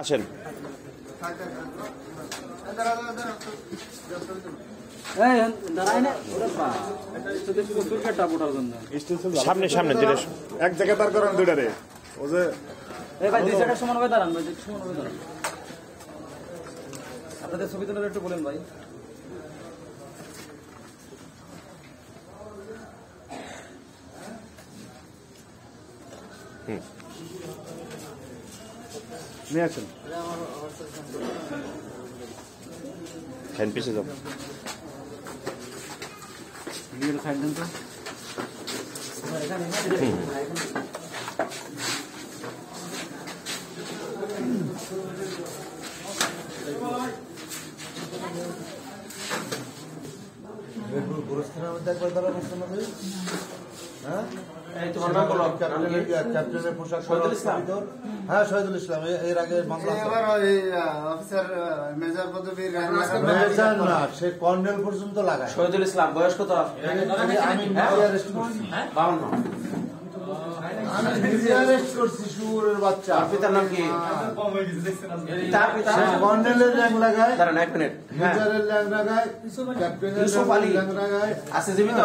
আসেন। সামনে সামনে এক জায়গায় দাঁড় করান দুইটারে ও যে আপনাদের ছবি তোলার একটু বলেন ভাই। নিয়ে আসেন ফ্যান পিছে যাও। সাইড দেন তো। ক্যাপ্টেনের পোশাক হ্যাঁ শহীদুল ইসলাম এর আগে মেজর পদবীর মেজর না সে কর্নেল পর্যন্ত লাগায়। শহীদুল ইসলাম বয়স কত? আমি নিজে অ্যারেস্ট করছি শুয়োরের বাচ্চা। পিতার নাম কি? কর্নেলের র্যাঙ্ক লাগায়, দাঁড়ান এক মিনিট। মেজরের র্যাঙ্ক লাগায়, ক্যাপ্টেনের র্যাঙ্ক লাগায়। আছে জীবিত?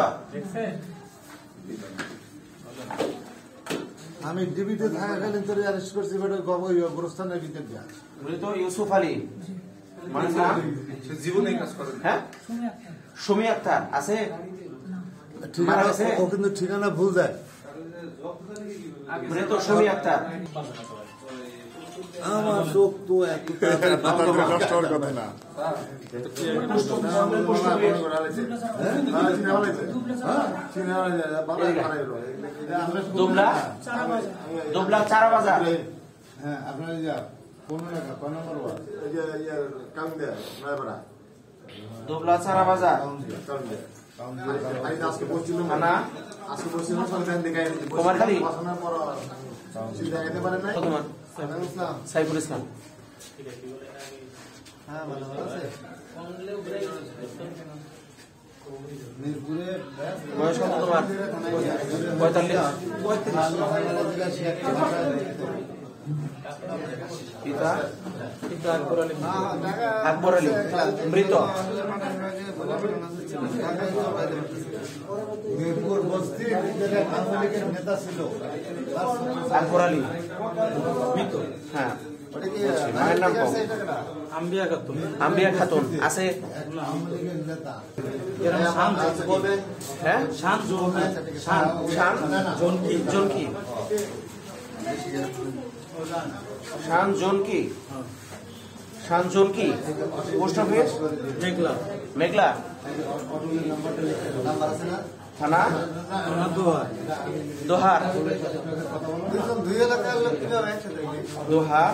আমি ডিবিতে থাকাকালীন তোর অ্যারেস্ট করছি বেটা গোরস্থানের ভিতর দিয়া। মৃত ইউসুফ আলী মানে নাম জীবনে কাজ করেন। হ্যাঁ সুমি আক্তার আছে? ঠিকানা ও কিন্তু ঠিকানা ভুল যায়। মৃত সুমি আক্তার। আমার চোখ তো এত নষ্ট হওয়ার কথা না। দুবলা চারা বাজার। হ্যাঁ আপনার দুবলা চারা বাজার কুমারখালী। সাইফুল ইসলাম। বয়স কত তোমার? 45। পিতা আকবর আলী মৃত। মিরপুর বস্তির নেতা ছিল আকবর আলী মৃত। হ্যাঁ মায়ের নাম কম? আম্বিয়া খাতুন আছে? হ্যাঁ জনকি শান জনকি শান জনকি পোস্ট অফিস মেঘলা থানা দোহার দোহার